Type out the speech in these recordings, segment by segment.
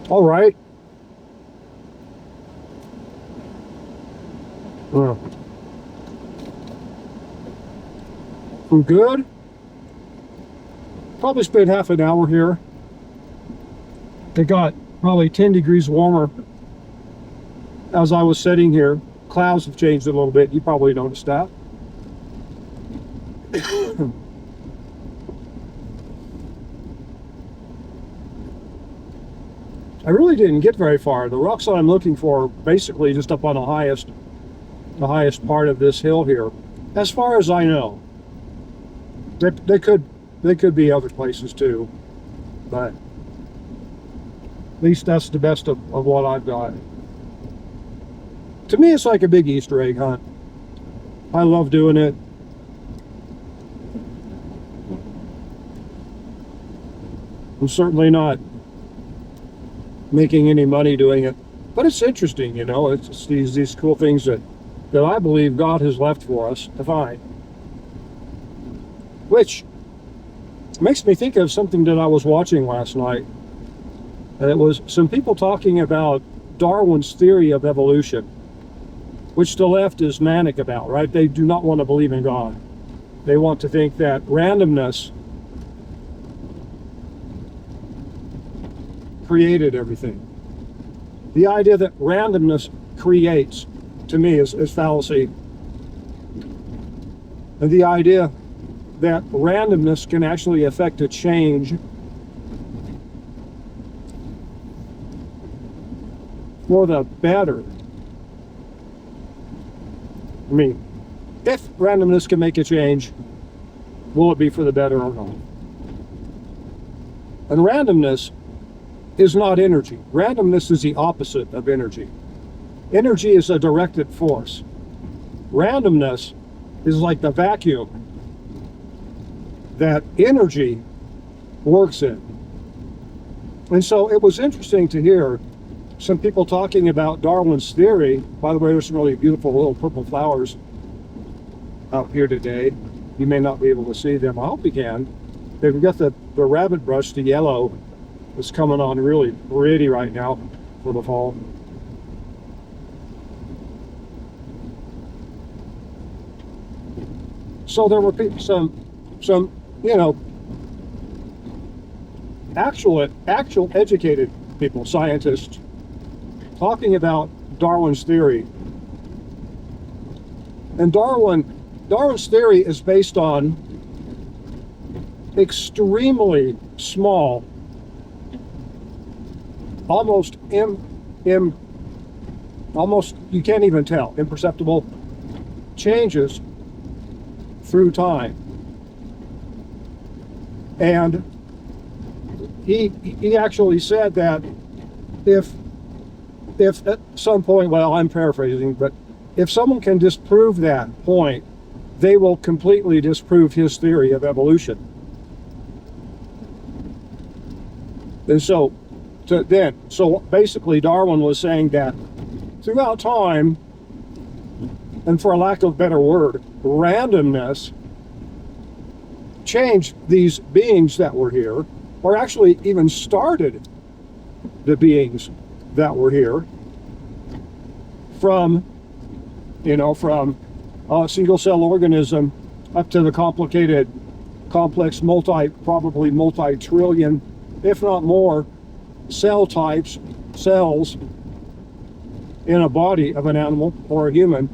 All right. Uh, I'm good. Probably spent half an hour here. It got probably 10 degrees warmer as I was sitting here. Clouds have changed a little bit. You probably noticed that. I really didn't get very far. The rocks that I'm looking for are basically just up on the highest part of this hill here, as far as I know. They could be other places too, but at least that's the best of what I've got. To me, it's like a big Easter egg hunt. I love doing it. I'm certainly not making any money doing it, but it's interesting, you know. It's these cool things that I believe God has left for us to find, which makes me think of something that I was watching last night, and it was some people talking about Darwin's theory of evolution, which the left is manic about, right? They do not want to believe in God. They want to think that randomness created everything. The idea that randomness creates, to me, is fallacy. And the idea that randomness can actually affect a change for the better. I mean, if randomness can make a change, will it be for the better or not? And randomness is not energy. Randomness is the opposite of energy. Energy is a directed force. Randomness is like the vacuum that energy works in. And so it was interesting to hear some people talking about Darwin's theory. By the way, there's some really beautiful little purple flowers out here today. You may not be able to see them. I hope you can. They've got the rabbit brush, the yellow, is coming on really pretty right now for the fall. So there were some you know, actual educated people, scientists, talking about Darwin's theory. And Darwin's theory is based on extremely small, almost you can't even tell, imperceptible changes through time. And he actually said that if at some point, well, I'm paraphrasing, but if someone can disprove that point, they will completely disprove his theory of evolution. And so basically Darwin was saying that throughout time, and for a lack of a better word, randomness changed these beings that were here, or actually even started the beings that were here from a single cell organism up to the complicated, complex, probably multi-trillion, if not more, cells in a body of an animal or a human.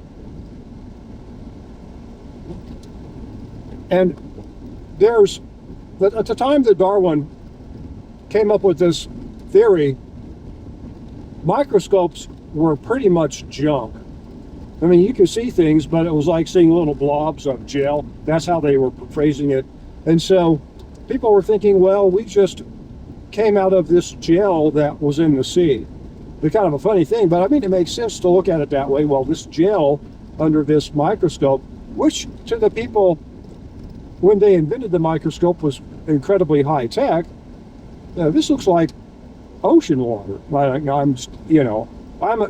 And at the time that Darwin came up with this theory, microscopes were pretty much junk. I mean, you could see things, but it was like seeing little blobs of gel. That's how they were phrasing it. And so people were thinking, well, we just came out of this gel that was in the sea. It's kind of a funny thing, but I mean, it makes sense to look at it that way. Well, this gel under this microscope, which to the people when they invented the microscope was incredibly high tech, this looks like ocean water. I'm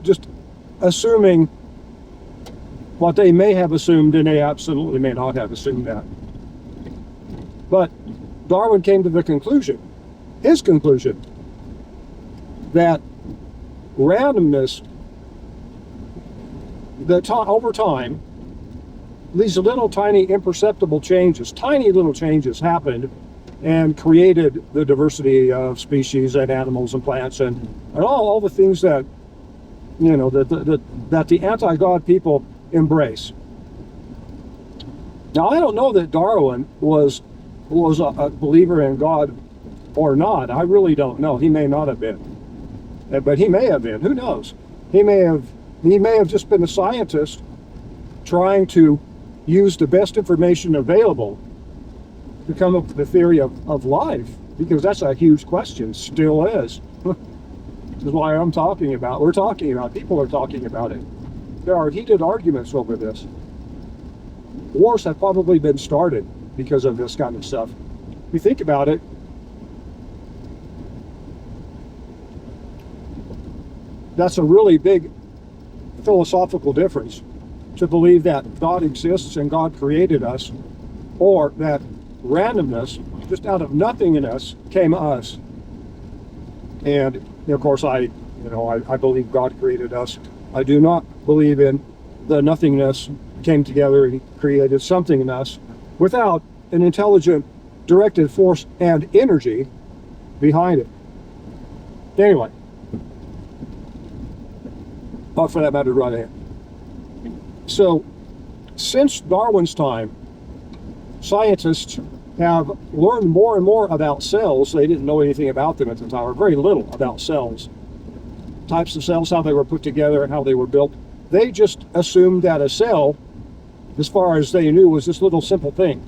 just assuming what they may have assumed, and they absolutely may not have assumed that. But Darwin came to his conclusion, that randomness, over time, these little tiny imperceptible changes, tiny little changes happened and created the diversity of species and animals and plants and all the things that, you know, that the anti-God people embrace. Now, I don't know that Darwin was a believer in God or not. I really don't know. He may not have been, but he may have been. Who knows? He may have just been a scientist trying to use the best information available to come up with the theory of life, because that's a huge question, still is. This is why we're talking about, people are talking about it. There are heated arguments over this. Wars have probably been started because of this kind of stuff. If you think about it, that's a really big philosophical difference, to believe that God exists and God created us, or that randomness, just out of nothingness, came to us. And of course, I believe God created us. I do not believe in the nothingness came together and created something in us without an intelligent, directed force and energy behind it. Anyway, not for that matter, right ahead. So, since Darwin's time, scientists have learned more and more about cells. They didn't know anything about them at the time, or very little about cells. Types of cells, how they were put together, and how they were built. They just assumed that a cell, as far as they knew, was this little simple thing.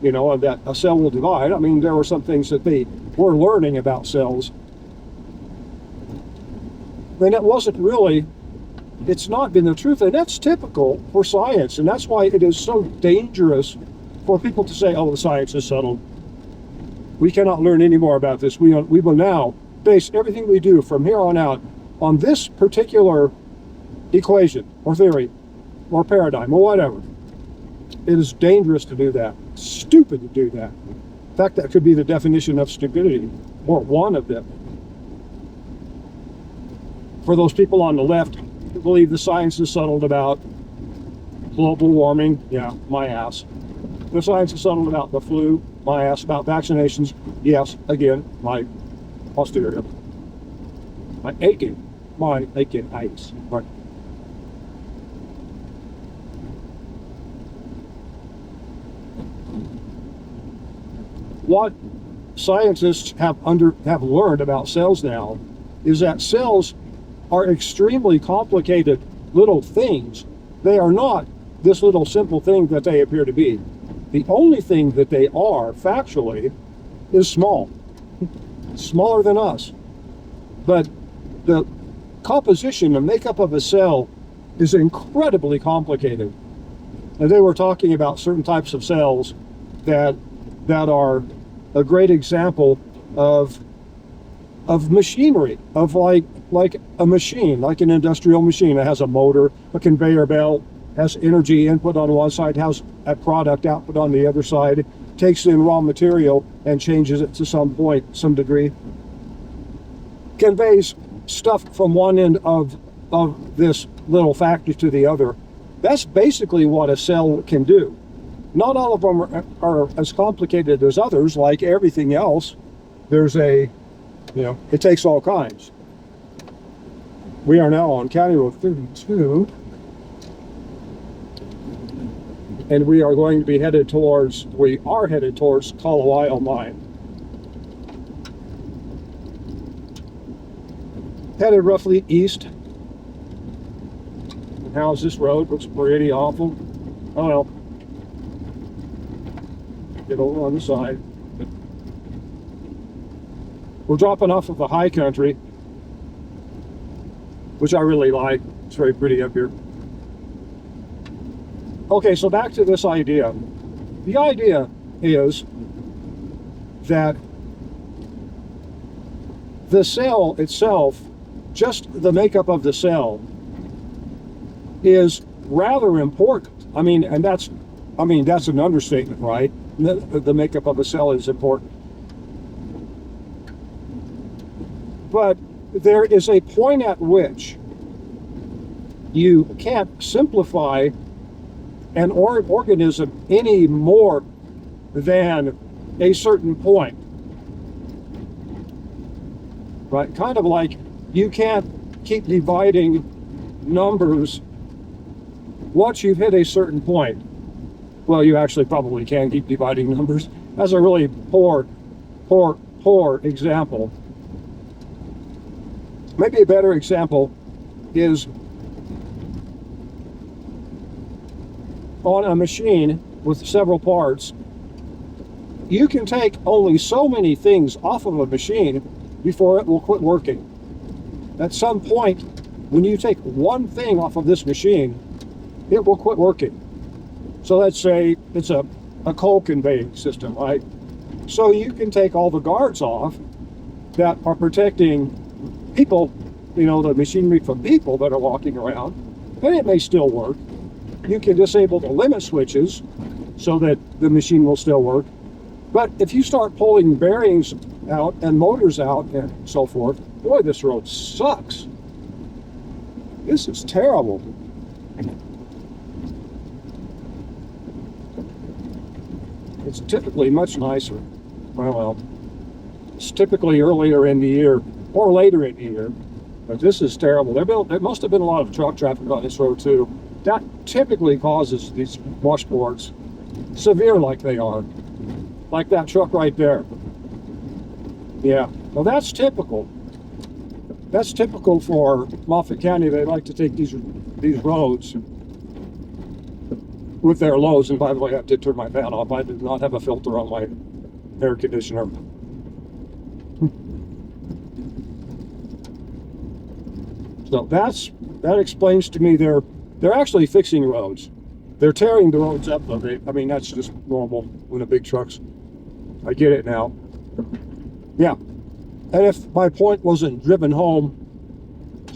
You know, and that a cell will divide. I mean, there were some things that they were learning about cells. And it wasn't really, it's not been the truth. And that's typical for science. And that's why it is so dangerous for people to say, oh, the science is settled. We cannot learn any more about this. We will now base everything we do from here on out on this particular equation or theory or paradigm or whatever. It is dangerous to do that. Stupid to do that. In fact, that could be the definition of stupidity, or one of them. For those people on the left who believe the science is settled about global warming, yeah, my ass. The science is settled about the flu, my ass. About vaccinations, yes, again, my posterior. My aching eyes. Right. What scientists have learned about cells now is that cells are extremely complicated little things. They are not this little simple thing that they appear to be. The only thing that they are, factually, is small. Smaller than us. But the composition and makeup of a cell is incredibly complicated. And they were talking about certain types of cells that are a great example of machinery, of like a machine, like an industrial machine. It has a motor, a conveyor belt, has energy input on one side, has a product output on the other side, takes in raw material and changes it to some point, some degree, conveys stuff from one end of this little factory to the other. That's basically what a cell can do. Not all of them are as complicated as others. Like everything else, there's it takes all kinds. We are now on County Road 32, and we are headed towards Colorado Mine. Headed roughly east. And how's this road? Looks pretty awful. Oh well. Get over on the side. We're dropping off of the high country, which I really like. It's very pretty up here. Okay, so back to this idea. The idea is that the cell itself, just the makeup of the cell, is rather important. And that's an understatement, right? The makeup of a cell is important. But there is a point at which you can't simplify an organism any more than a certain point. Right? Kind of like you can't keep dividing numbers once you've hit a certain point. Well, you actually probably can keep dividing numbers. That's a really poor example. Maybe a better example is on a machine with several parts. You can take only so many things off of a machine before it will quit working. At some point, when you take one thing off of this machine, it will quit working. So let's say it's a coal conveying system, right? So you can take all the guards off that are protecting people, you know, the machinery from people that are walking around, and it may still work. You can disable the limit switches so that the machine will still work. But if you start pulling bearings out and motors out and so forth, boy, this road sucks. This is terrible. It's typically much nicer. Well, it's typically earlier in the year or later in the year, but this is terrible. There must have been a lot of truck traffic on this road too. That typically causes these washboards, severe like they are, like that truck right there. Yeah, well, that's typical. That's typical for Moffat County. They like to take these roads with their loads. And by the way, I did turn my fan off. I did not have a filter on my air conditioner. So that explains to me they're actually fixing roads. They're tearing the roads up a bit. I mean, that's just normal when a big truck's. I get it now. Yeah. And if my point wasn't driven home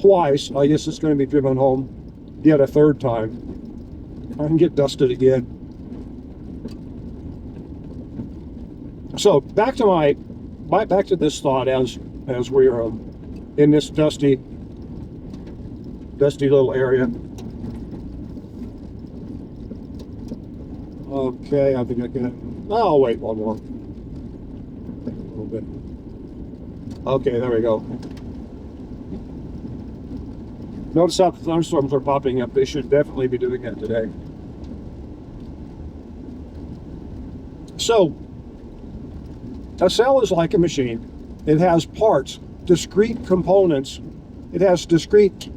twice, I guess it's going to be driven home yet a third time. I can get dusted again. So back to this thought as we are in this dusty little area. Okay, I think I can. I'll wait one more. A little bit. Okay, there we go. Notice how the thunderstorms are popping up. They should definitely be doing that today. So, a cell is like a machine. It has parts, discrete components. It has discrete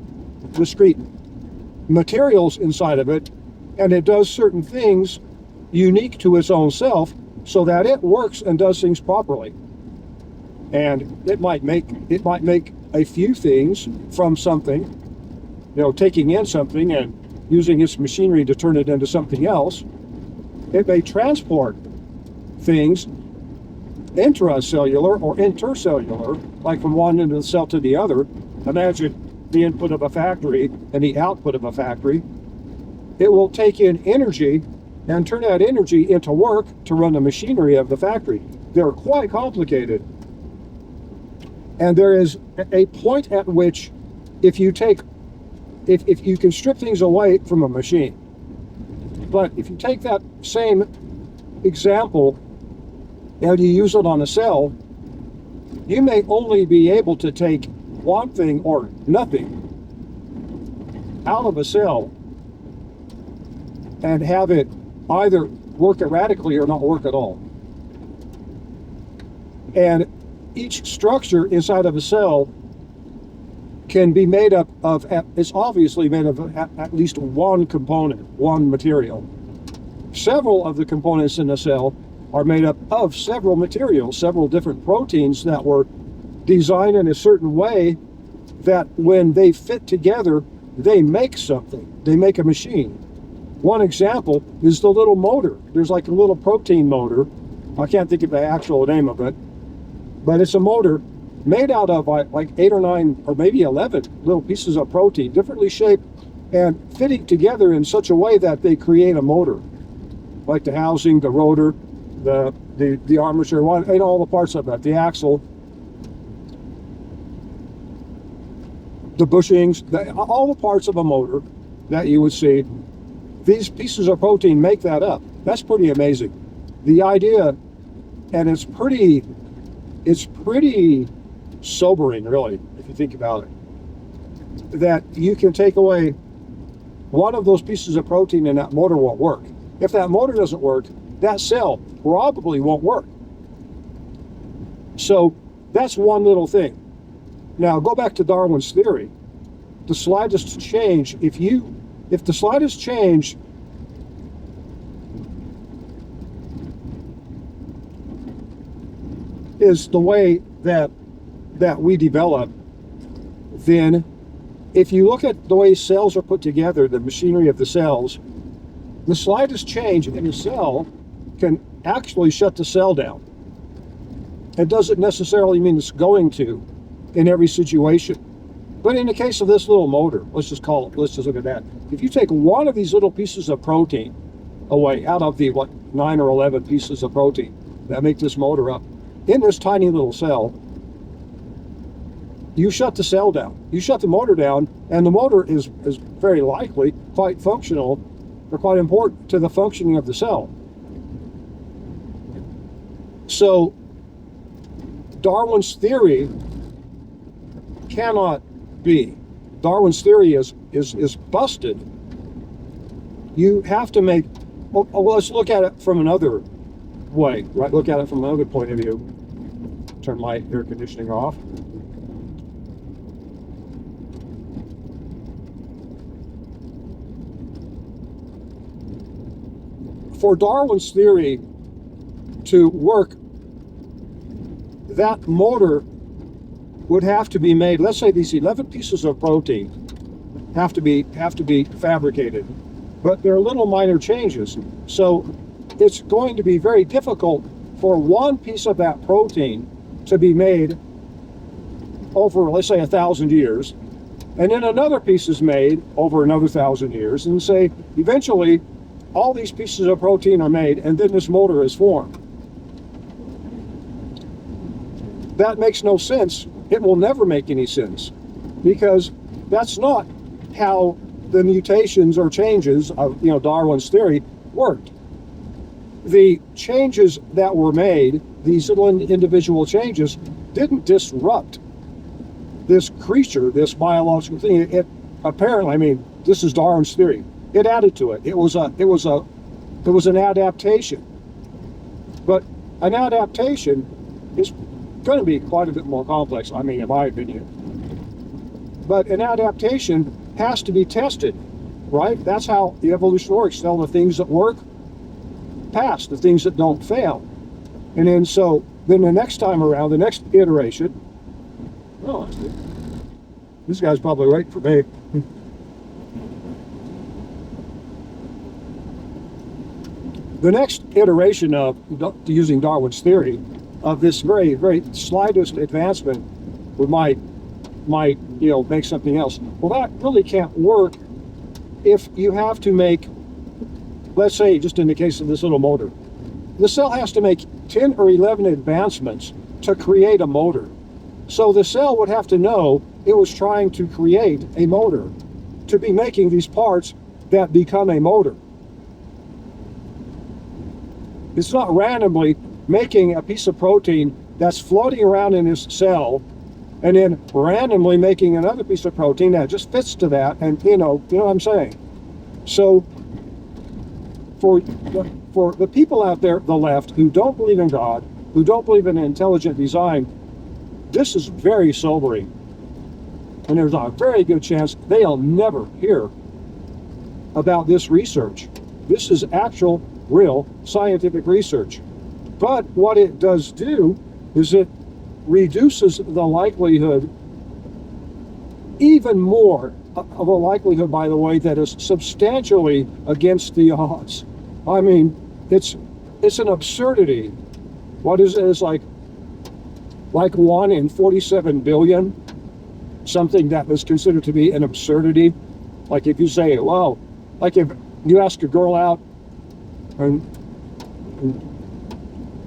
materials inside of it, and it does certain things unique to its own self so that it works and does things properly. And it might make a few things from something, you know, taking in something and using its machinery to turn it into something else. It may transport things intracellular or intercellular, like from one end of the cell to the other. Imagine the input of a factory and the output of a factory. It will take in energy and turn that energy into work to run the machinery of the factory. They're quite complicated. And there is a point at which if you can strip things away from a machine, but if you take that same example and you use it on a cell, you may only be able to take one thing or nothing out of a cell and have it either work erratically or not work at all. And each structure inside of a cell can be made up of, it's obviously made of at least one component, one material. Several of the components in a cell are made up of several materials, several different proteins that were designed in a certain way that when they fit together, they make something. They make a machine. One example is the little motor. There's like a little protein motor. I can't think of the actual name of it, but it's a motor made out of like 8 or 9 or maybe 11 little pieces of protein, differently shaped and fitting together in such a way that they create a motor, like the housing, the rotor, the armature, and all the parts of that, the axle. the bushings, all the parts of a motor that you would see, these pieces of protein make that up. That's pretty amazing. The idea, and it's pretty sobering, really, if you think about it, that you can take away one of those pieces of protein and that motor won't work. If that motor doesn't work, that cell probably won't work. So that's one little thing. Now go back to Darwin's theory. The slightest change, if the slightest change is the way that we develop, then if you look at the way cells are put together, the machinery of the cells, the slightest change in a cell can actually shut the cell down. It doesn't necessarily mean it's going to in every situation. But in the case of this little motor, let's just look at that. If you take one of these little pieces of protein away out of the 9 or 11 pieces of protein that make this motor up, in this tiny little cell, you shut the cell down. You shut the motor down, and the motor is very likely quite functional or quite important to the functioning of the cell. So Darwin's theory cannot be. Darwin's theory is busted. You have to make, well, let's look at it from another way, right? Look at it from another point of view. Turn my air conditioning off. For Darwin's theory to work, that motor would have to be made. Let's say these 11 pieces of protein have to be fabricated, but there are little minor changes. So it's going to be very difficult for one piece of that protein to be made over, let's say, 1,000 years, and then another piece is made over another 1,000 years, and say eventually all these pieces of protein are made, and then this motor is formed. That makes no sense. It will never make any sense, because that's not how the mutations or changes of Darwin's theory worked. The changes that were made, these little individual changes, didn't disrupt this creature, this biological thing. It apparently, I mean, this is Darwin's theory. It added to it. It was an adaptation. But an adaptation is going to be quite a bit more complex, I mean, in my opinion. But an adaptation has to be tested, right? That's how the evolution works. Tell the things that work, pass. The things that don't, fail. And then the next time around, the next iteration, oh, this guy's probably waiting for me. The next iteration of using Darwin's theory of this very, very slightest advancement might make something else. Well, that really can't work if you have to make, let's say, just in the case of this little motor, the cell has to make 10 or 11 advancements to create a motor. So the cell would have to know it was trying to create a motor, to be making these parts that become a motor. It's not randomly making a piece of protein that's floating around in this cell and then randomly making another piece of protein that just fits to that, and you know what I'm saying. So for the people out there, the left, who don't believe in God, who don't believe in intelligent design, this is very sobering. And there's a very good chance they'll never hear about this research. This is actual, real scientific research. But what it does do is it reduces the likelihood, even more of a likelihood, by the way, that is substantially against the odds. I mean, it's an absurdity. What is it? It's like 1 in 47 billion, something that is considered to be an absurdity. Like if you say, well, like if you ask a girl out and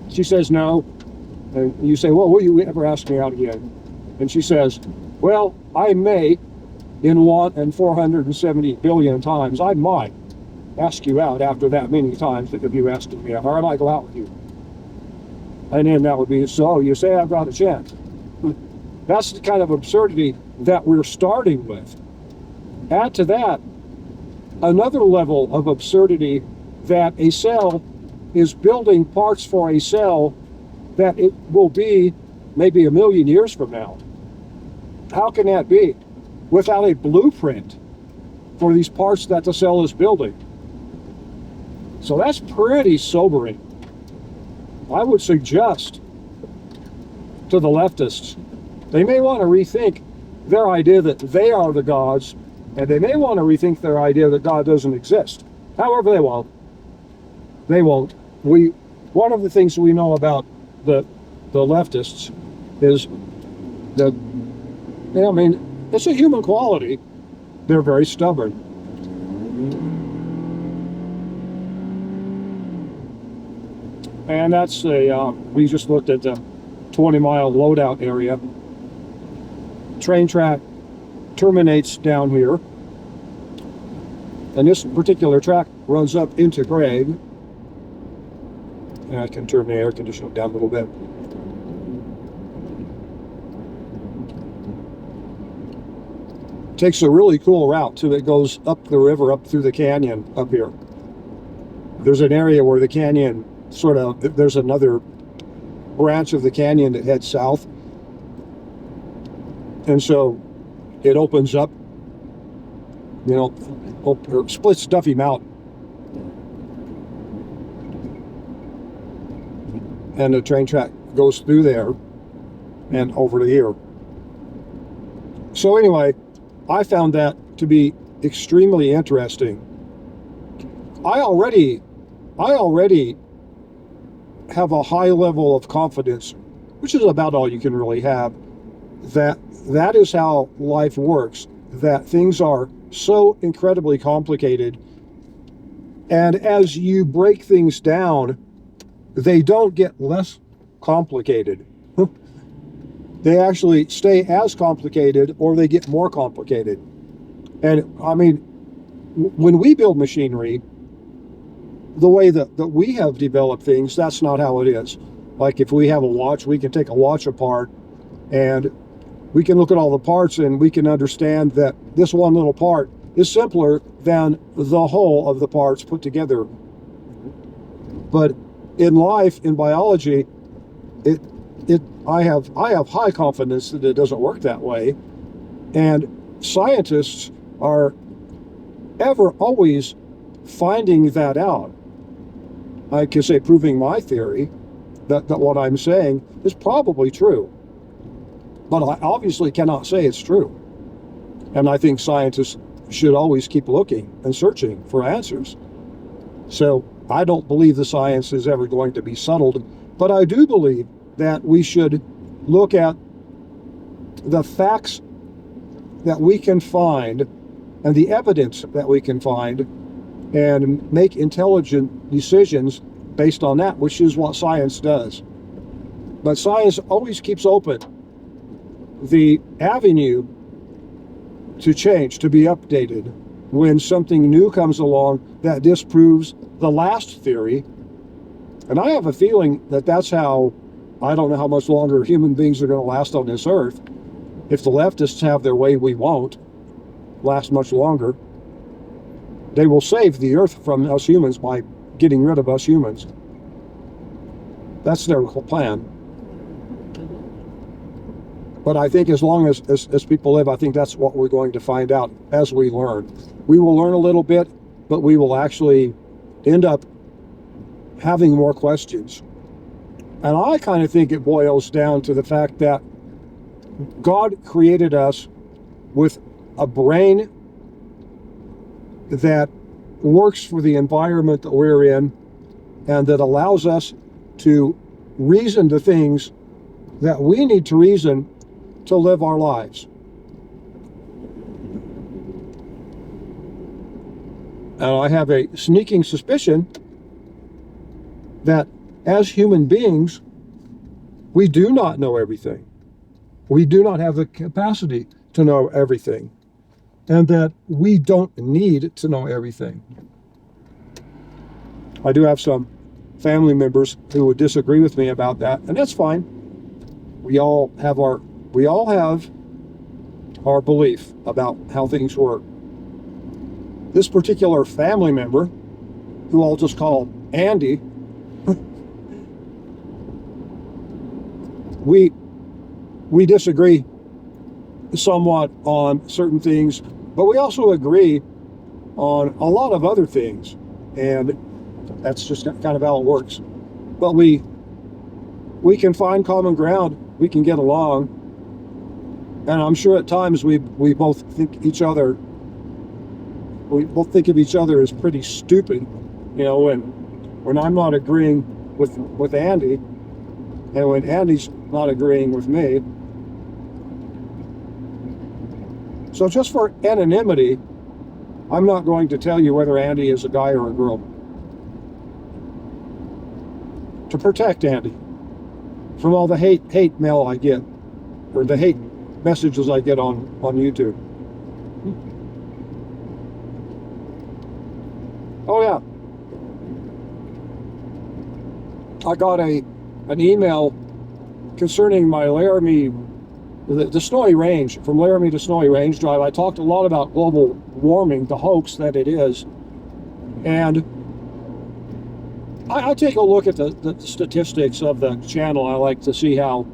she says no, and you say, well, will you ever ask me out again? And she says, well, I may, in 1 and 470 billion times, I might ask you out after that many times that if you asked me out, or I might go out with you. And then that would be, so you say I've got a chance. That's the kind of absurdity that we're starting with. Add to that another level of absurdity, that a cell is building parts for a cell that it will be maybe 1,000,000 years from now. How can that be without a blueprint for these parts that the cell is building? So that's pretty sobering. I would suggest to the leftists, they may want to rethink their idea that they are the gods, and they may want to rethink their idea that God doesn't exist. However, they won't. They won't. One of the things we know about the leftists is that, I mean, it's a human quality. They're very stubborn. And that's we just looked at the 20-mile loadout area. Train track terminates down here. And this particular track runs up into Craig. And I can turn the air conditioner down a little bit. Takes a really cool route too. It goes up the river, up through the canyon up here. There's an area where the canyon there's another branch of the canyon that heads south. And so it opens up, or splits Duffy Mountain. And the train track goes through there and over to here. So anyway, I found that to be extremely interesting. I already have a high level of confidence, which is about all you can really have, that is how life works, that things are so incredibly complicated, and as you break things down, they don't get less complicated. They actually stay as complicated, or they get more complicated. And I mean, when we build machinery, the way that we have developed things, that's not how it is. Like if we have a watch, we can take a watch apart and we can look at all the parts and we can understand that this one little part is simpler than the whole of the parts put together. But in life, in biology, I have high confidence that it doesn't work that way. And scientists are always finding that out. I can say, proving my theory that what I'm saying is probably true. But I obviously cannot say it's true. And I think scientists should always keep looking and searching for answers. So I don't believe the science is ever going to be settled, but I do believe that we should look at the facts that we can find and the evidence that we can find and make intelligent decisions based on that, which is what science does. But science always keeps open the avenue to change, to be updated when something new comes along that disproves the last theory. And I have a feeling that that's how, I don't know how much longer human beings are going to last on this earth. If the leftists have their way, we won't last much longer. They will save the earth from us humans by getting rid of us humans. That's their plan. But I think as long as people live, I think that's what we're going to find out as we learn. We will learn a little bit, but we will actually end up having more questions. And I kind of think it boils down to the fact that God created us with a brain that works for the environment that we're in and that allows us to reason the things that we need to reason to live our lives. And I have a sneaking suspicion that as human beings, we do not know everything. We do not have the capacity to know everything. and that we don't need to know everything. I do have some family members who would disagree with me about that, and that's fine. We all have our belief about how things work. This particular family member, who I'll just call Andy, we disagree somewhat on certain things, but we also agree on a lot of other things, and that's just kind of how it works. But we can find common ground. We can get along, and I'm sure at times we both think of each other as pretty stupid, you know, when I'm not agreeing with Andy, and when Andy's not agreeing with me. So just for anonymity, I'm not going to tell you whether Andy is a guy or a girl, to protect Andy from all the hate mail I get, or the hate messages I get on YouTube. Oh yeah, I got an email concerning my Laramie, the Snowy Range, from Laramie to Snowy Range Drive. I talked a lot about global warming, the hoax that it is, and I take a look at the statistics of the channel. I like to see how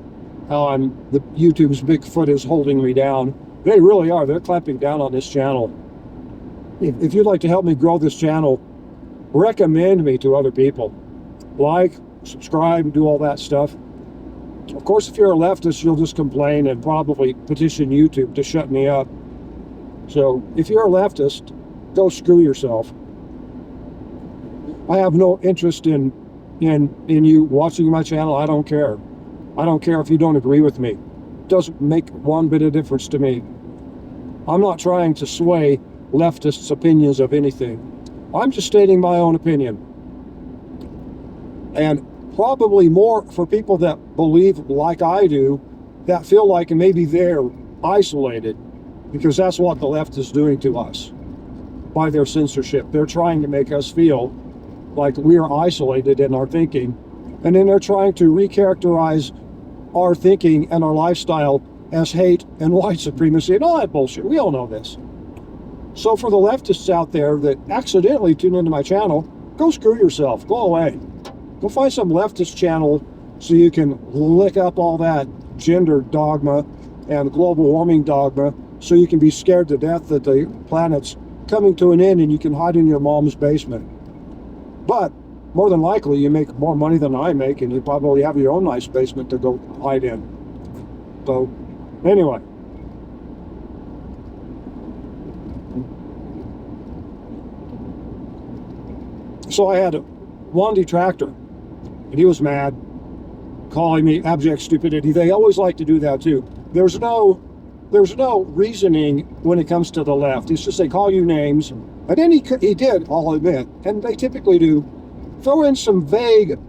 the YouTube's big foot is holding me down. They really are. They're clamping down on this channel. If you'd like to help me grow this channel, recommend me to other people. Like, subscribe, do all that stuff. Of course, if you're a leftist, you'll just complain and probably petition YouTube to shut me up. So if you're a leftist, go screw yourself. I have no interest in you watching my channel. I don't care. I don't care if you don't agree with me. It doesn't make one bit of difference to me. I'm not trying to sway leftists' opinions of anything. I'm just stating my own opinion. And probably more for people that believe like I do, that feel like maybe they're isolated, because that's what the left is doing to us by their censorship. They're trying to make us feel like we're isolated in our thinking, and then they're trying to recharacterize our thinking and our lifestyle as hate and white supremacy and all that bullshit. We all know this. So for the leftists out there that accidentally tune into my channel, go screw yourself. Go away. Go find some leftist channel so you can lick up all that gender dogma and global warming dogma, so you can be scared to death that the planet's coming to an end and you can hide in your mom's basement. But more than likely, you make more money than I make, and you probably have your own nice basement to go hide in. So, anyway. So I had one detractor, and he was mad, calling me abject stupidity. They always like to do that too. There's no reasoning when it comes to the left. It's just they call you names. And then he did, I'll admit, and they typically do, throw in some vague,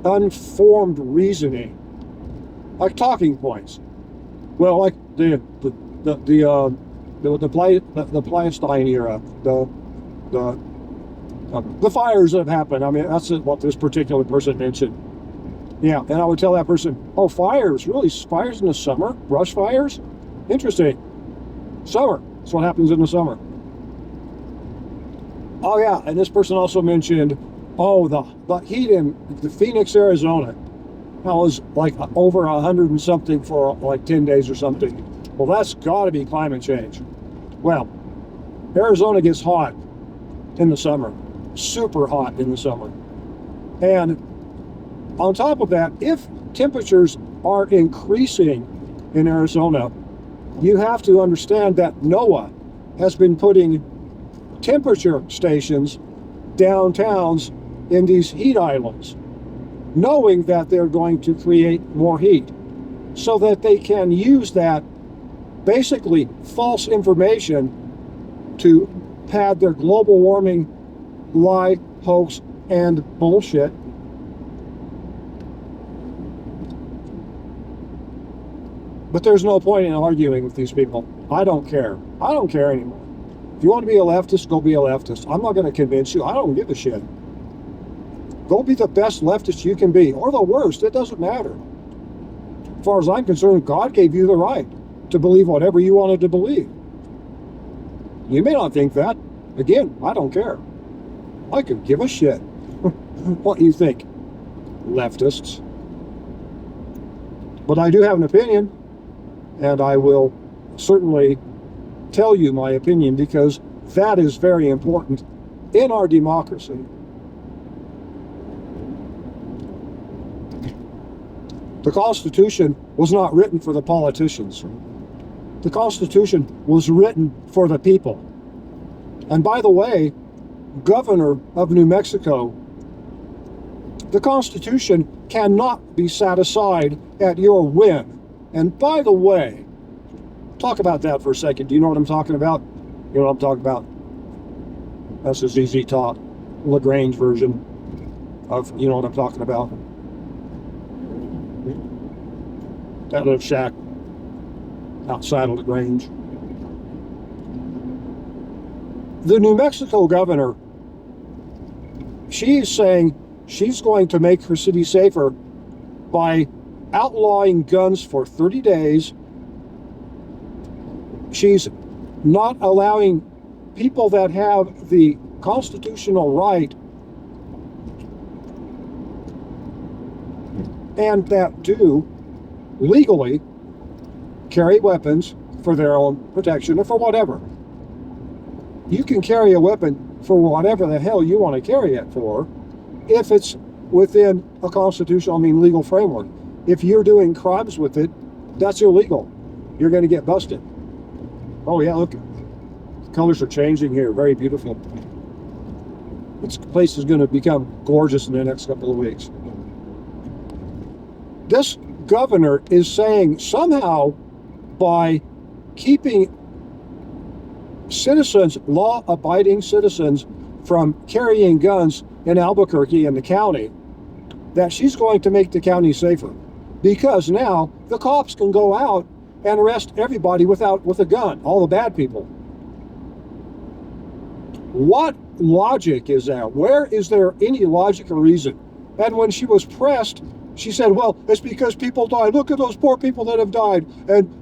unformed reasoning, like talking points. Well, like the Pleistocene era, the fires that have happened. I mean, that's what this particular person mentioned. Yeah, and I would tell that person, oh, fires, really? Fires in the summer? Brush fires? Interesting. Summer. That's what happens in the summer. Oh, yeah, and this person also mentioned, oh, the heat in the Phoenix, Arizona. That was like over 100 and something for like 10 days or something. Well, that's got to be climate change. Well, Arizona gets hot in the summer. Super hot in the summer. And on top of that, if temperatures are increasing in Arizona, you have to understand that NOAA has been putting temperature stations downtowns in these heat islands, knowing that they're going to create more heat, so that they can use that basically false information to pad their global warming lie, hoax, and bullshit. But there's no point in arguing with these people. I don't care. I don't care anymore. If you want to be a leftist, go be a leftist. I'm not going to convince you. I don't give a shit. Go be the best leftist you can be, or the worst. It doesn't matter. As far as I'm concerned, God gave you the right to believe whatever you wanted to believe. You may not think that. Again, I don't care. I could give a shit what you think, leftists. But I do have an opinion, and I will certainly tell you my opinion, because that is very important in our democracy. The Constitution was not written for the politicians. The Constitution was written for the people. And by the way, Governor of New Mexico, the Constitution cannot be set aside at your whim. And by the way, talk about that for a second. Do you know what I'm talking about? You know what I'm talking about? That's a ZZ Top, LaGrange version of, you know what I'm talking about. That little shack outside of LaGrange. The New Mexico governor, she's saying she's going to make her city safer by outlawing guns for 30 days. She's not allowing people that have the constitutional right and that do legally carry weapons for their own protection or for whatever. You can carry a weapon for whatever the hell you want to carry it for if it's within a constitutional, legal framework. If you're doing crimes with it, that's illegal. You're going to get busted. Oh yeah, look, the colors are changing here. Very beautiful. This place is going to become gorgeous in the next couple of weeks. This governor is saying somehow by keeping citizens, law-abiding citizens, from carrying guns in Albuquerque and the county, that she's going to make the county safer. Because now the cops can go out and arrest everybody with a gun, all the bad people. What logic is that? Where is there any logical reason? And when she was pressed, she said, well, it's because people died. Look at those poor people that have died. And,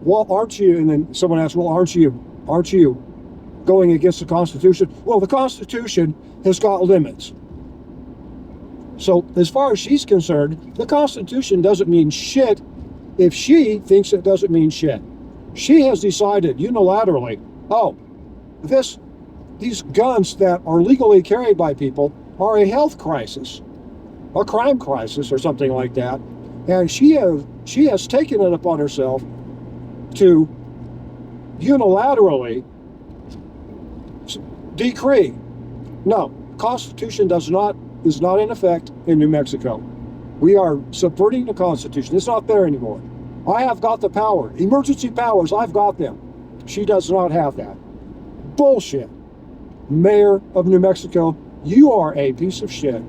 well, aren't you? And then someone asked, well, aren't you going against the Constitution? Well, the Constitution has got limits. So as far as she's concerned, the Constitution doesn't mean shit if she thinks it doesn't mean shit. She has decided unilaterally, oh, these guns that are legally carried by people are a health crisis, a crime crisis or something like that. And she has taken it upon herself to unilaterally decree. No, Constitution is not in effect in New Mexico. We are subverting the Constitution. It's not there anymore. I have got the power. Emergency powers, I've got them. She does not have that. Bullshit. Mayor of New Mexico, you are a piece of shit.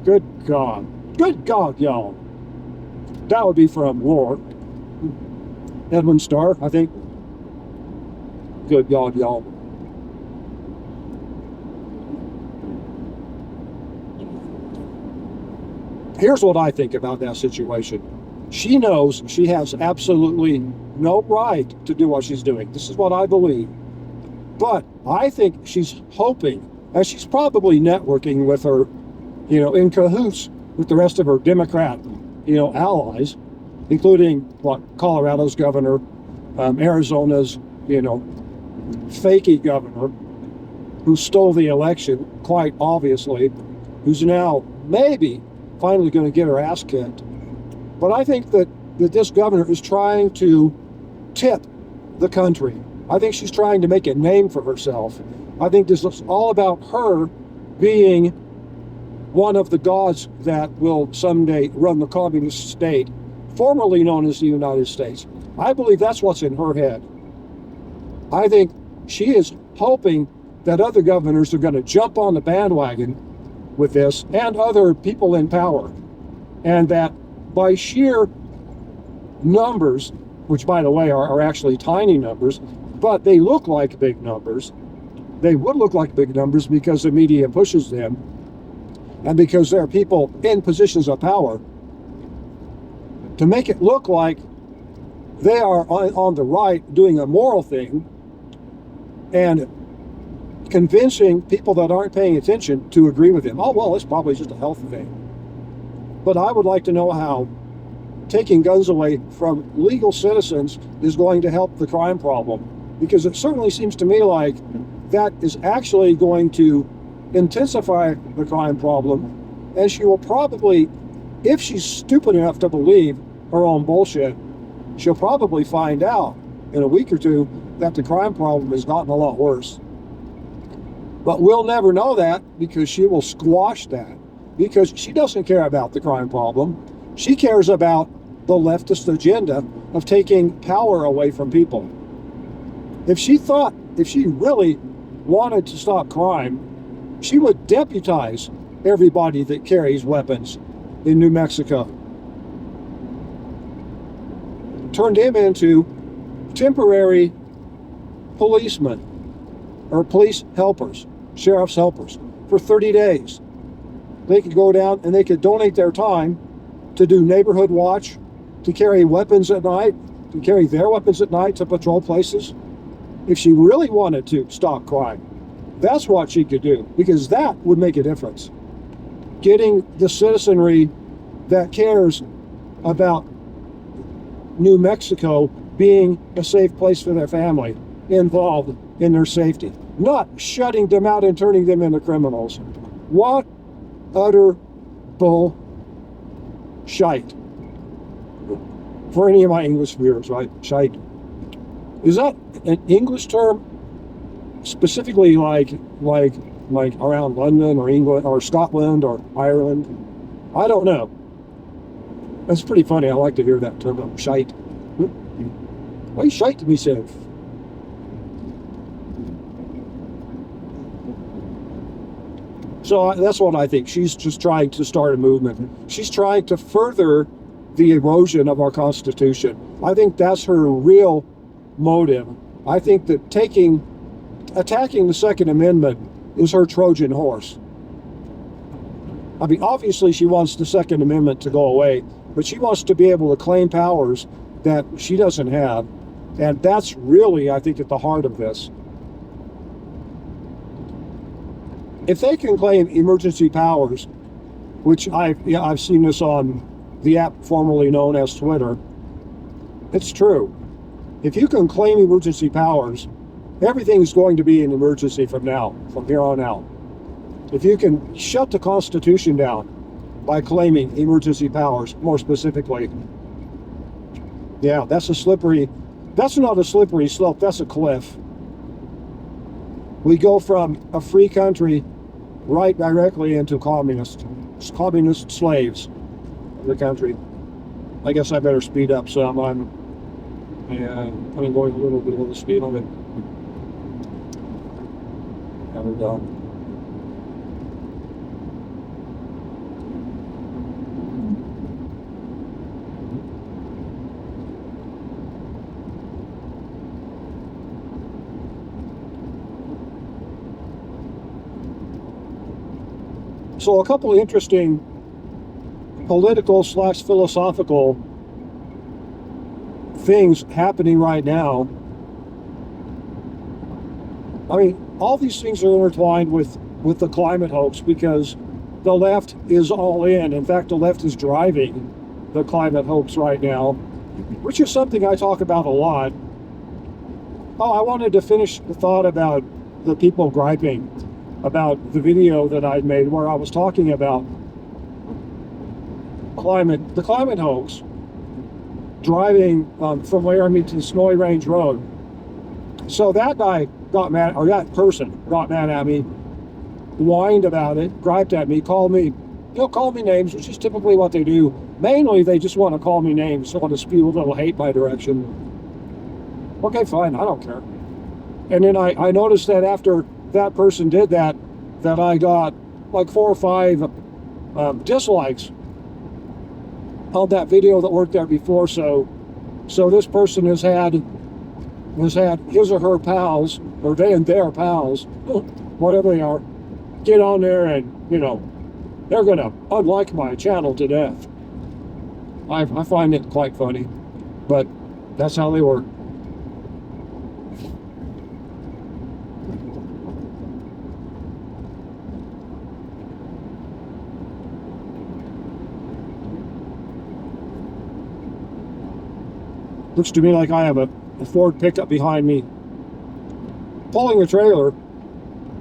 Good God. Good God, y'all. That would be from War. Edwin Starr, I think. Good God, y'all. Here's what I think about that situation. She knows she has absolutely no right to do what she's doing. This is what I believe. But I think she's hoping, and she's probably networking with her, in cahoots with the rest of her Democrat, allies, including Colorado's governor, Arizona's, fakey governor, who stole the election, quite obviously, who's now maybe finally going to get her ass kicked. But I think that this governor is trying to tip the country. I think she's trying to make a name for herself. I think this is all about her being one of the gods that will someday run the communist state, formerly known as the United States. I believe that's what's in her head. I think she is hoping that other governors are going to jump on the bandwagon with this, and other people in power, and that by sheer numbers, which by the way are actually tiny numbers, but they look like big numbers. They would look like big numbers because the media pushes them, and because there are people in positions of power to make it look like they are on the right doing a moral thing and convincing people that aren't paying attention to agree with them. Oh, well, it's probably just a health thing. But I would like to know how taking guns away from legal citizens is going to help the crime problem, because it certainly seems to me like that is actually going to intensify the crime problem, and she will probably, if she's stupid enough to believe her own bullshit, she'll probably find out in a week or two that the crime problem has gotten a lot worse. But we'll never know that because she will squash that, because she doesn't care about the crime problem. She cares about the leftist agenda of taking power away from people. If she really wanted to stop crime, she would deputize everybody that carries weapons in New Mexico. Turned him into temporary policemen or police helpers, sheriff's helpers, for 30 days. They could go down and they could donate their time to do neighborhood watch, to carry weapons at night, to carry their weapons at night to patrol places. If she really wanted to stop crime, that's what she could do, because that would make a difference. Getting the citizenry that cares about New Mexico being a safe place for their family involved in their safety, not shutting them out and turning them into criminals. What utter bull shite. For any of my English viewers, right? Shite. Is that an English term? Specifically like around London or England or Scotland or Ireland? I don't know. That's pretty funny. I like to hear that term, shite. Why shite myself? So that's what I think. She's just trying to start a movement. She's trying to further the erosion of our Constitution. I think that's her real motive. I think that attacking the Second Amendment is her Trojan horse. I mean, obviously she wants the Second Amendment to go away, but she wants to be able to claim powers that she doesn't have. And that's really, I think, at the heart of this. If they can claim emergency powers, which I've seen this on the app formerly known as Twitter, it's true. If you can claim emergency powers, everything's going to be an emergency from here on out. If you can shut the Constitution down by claiming emergency powers, more specifically, yeah, that's not a slippery slope, that's a cliff. We go from a free country right directly into communist slaves of the country. I guess I better speed up some. I'm going a little bit of the speed limit. There we go. So a couple of interesting political/philosophical things happening right now. I mean, all these things are intertwined with the climate hoax, because the left is all in. In fact, the left is driving the climate hoax right now, which is something I talk about a lot. Oh, I wanted to finish the thought about the people griping about the video that I'd made where I was talking about the climate hoax driving from Laramie to the Snowy Range Road. So that guy got mad, or that person got mad at me, whined about it, griped at me, called me names, which is typically what they do. Mainly, they just want to call me names, so want to spew a little hate my direction. Okay, fine, I don't care. And then I noticed that after that person did that I got like 4 or 5 dislikes on that video that weren't there before. So So this person has had his or her pals, or they and their pals, whatever they are, get on there and, they're going to unlike my channel to death. I find it quite funny, but that's how they work. Looks to me like I have a Ford pickup behind me pulling a trailer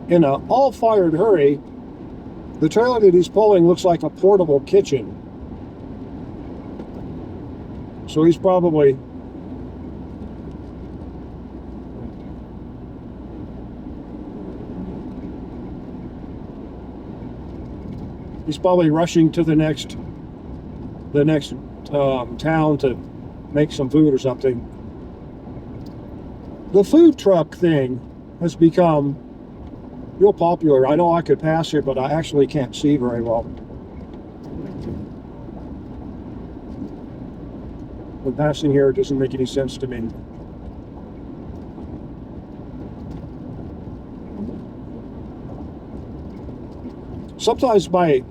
in an all-fired hurry. The trailer that he's pulling looks like a portable kitchen. So he's probably rushing to the next town to make some food or something. The food truck thing has become real popular. I know I could pass here, but I actually can't see very well. But passing here doesn't make any sense to me. Sometimes my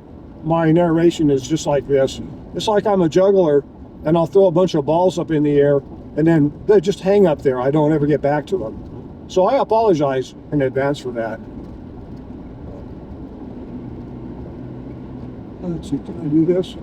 narration is just like this. It's like I'm a juggler and I'll throw a bunch of balls up in the air and then they just hang up there. I don't ever get back to them. So I apologize in advance for that. Let's see, can I do this?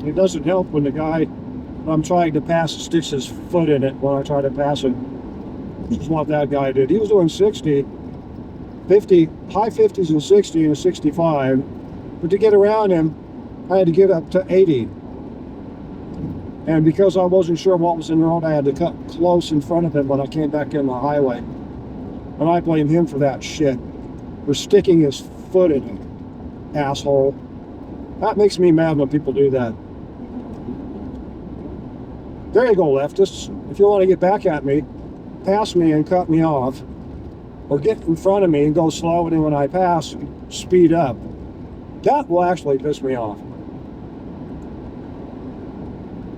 It doesn't help when the guy I'm trying to pass sticks his foot in it when I try to pass it. This is what that guy did. He was doing 60, 50, high 50s and 60 and 65. But to get around him, I had to get up to 80. And because I wasn't sure what was in the road, I had to cut close in front of him when I came back in the highway. And I blame him for that shit. For sticking his foot in it, asshole. That makes me mad when people do that. There you go, leftists. If you want to get back at me, pass me and cut me off. Or get in front of me and go slow, and when I pass, speed up. That will actually piss me off.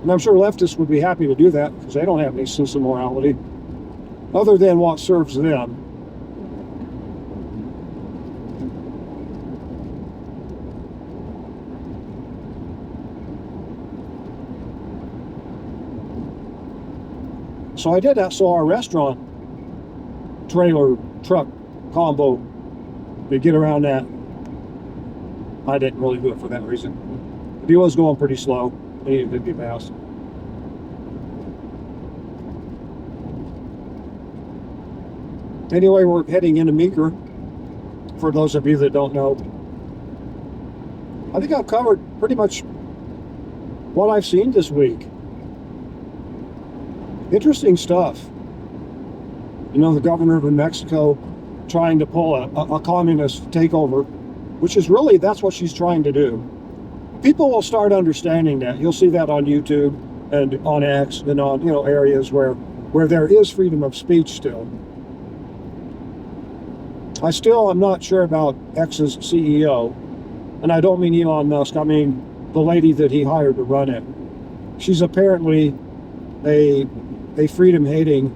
And I'm sure leftists would be happy to do that because they don't have any sense of morality other than what serves them. So I did that, so our restaurant trailer truck combo to get around that. I didn't really do it for that reason. But he was going pretty slow. He needed to be passed. Anyway, we're heading into Meeker. For those of you that don't know, I think I've covered pretty much what I've seen this week. Interesting stuff. You know, the governor of New Mexico trying to pull a communist takeover, which is really, that's what she's trying to do. People will start understanding that. You'll see that on YouTube and on X and on, areas where there is freedom of speech still. I'm not sure about X's CEO, and I don't mean Elon Musk, I mean the lady that he hired to run it. She's apparently a freedom-hating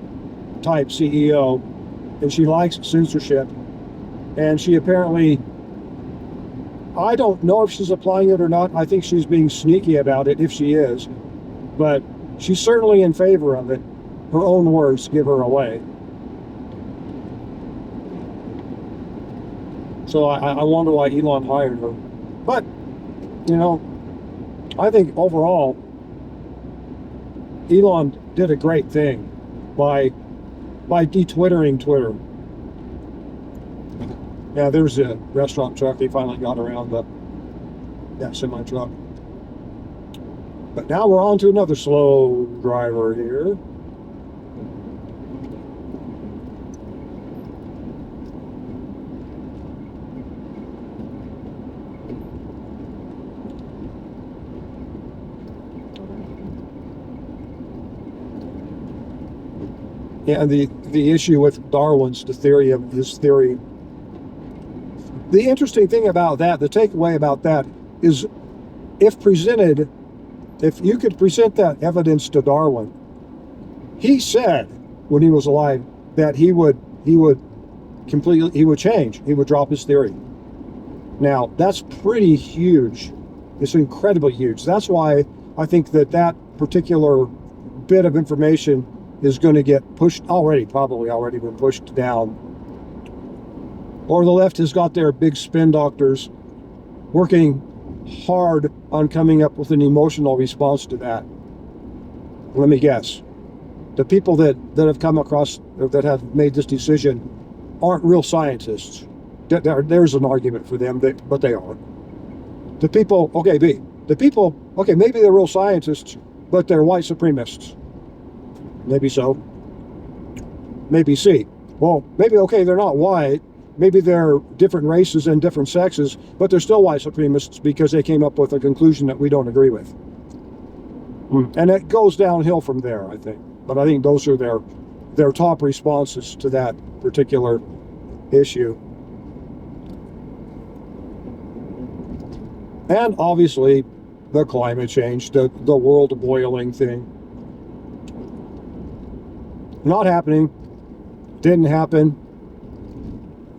type CEO, and she likes censorship, and she apparently, I don't know if she's applying it or not. I think she's being sneaky about it, if she is, but she's certainly in favor of it. Her own words give her away. So I wonder why Elon hired her. But, I think overall, Elon did a great thing by de-twittering Twitter. Yeah, there's a restaurant truck. They finally got around that semi-truck. But now we're on to another slow driver here. And the issue with Darwin's, the theory of his theory. The interesting thing about that, the takeaway about that is, if you could present that evidence to Darwin, he said when he was alive that he would change. He would drop his theory. Now, that's pretty huge. It's incredibly huge. That's why I think that particular bit of information is going to get pushed probably already been pushed down. Or the left has got their big spin doctors working hard on coming up with an emotional response to that. Let me guess. The people that have come across, or that have made this decision, aren't real scientists. There's an argument for them, but they aren't. The people, maybe they're real scientists, but they're white supremacists. Maybe so. Maybe C. Well, maybe, they're not white. Maybe they're different races and different sexes, but they're still white supremacists because they came up with a conclusion that we don't agree with. And it goes downhill from there, I think. But I think those are their top responses to that particular issue. And obviously, the climate change, the world boiling thing. Not happening. Didn't happen.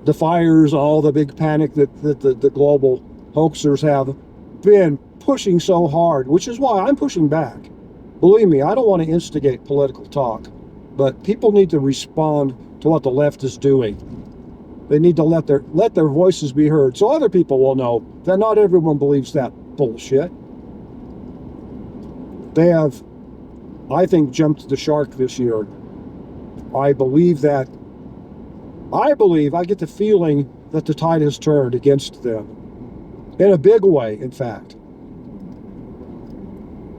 The fires, all the big panic that the global hoaxers have been pushing so hard, which is why I'm pushing back. Believe me, I don't want to instigate political talk, but people need to respond to what the left is doing. They need to let their voices be heard, so other people will know that not everyone believes that bullshit. They have, I think, jumped the shark this year. I get the feeling that the tide has turned against them. In a big way, in fact.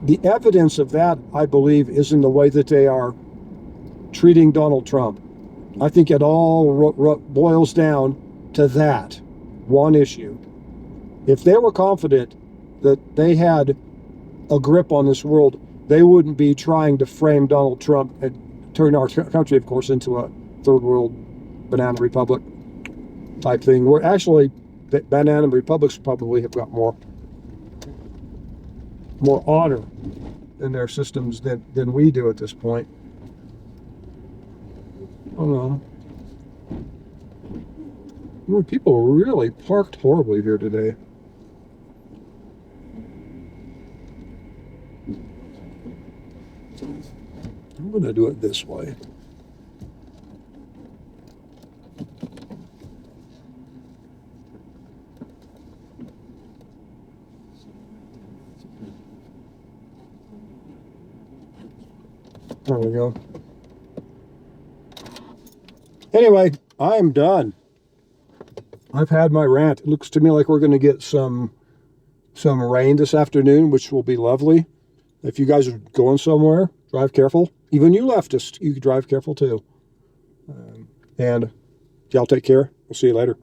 The evidence of that, I believe, is in the way that they are treating Donald Trump. I think it all boils down to that one issue. If they were confident that they had a grip on this world, they wouldn't be trying to frame Donald Trump and turn our country, of course, into a third world banana republic type thing. Where actually, the banana republics probably have got more honor in their systems than we do at this point. I don't know. People really parked horribly here today. I'm going to do it this way. There we go. Anyway, I'm done. I've had my rant. It looks to me like we're going to get some rain this afternoon, which will be lovely. If you guys are going somewhere, drive careful. Even you leftists, you drive careful too. And y'all take care. We'll see you later.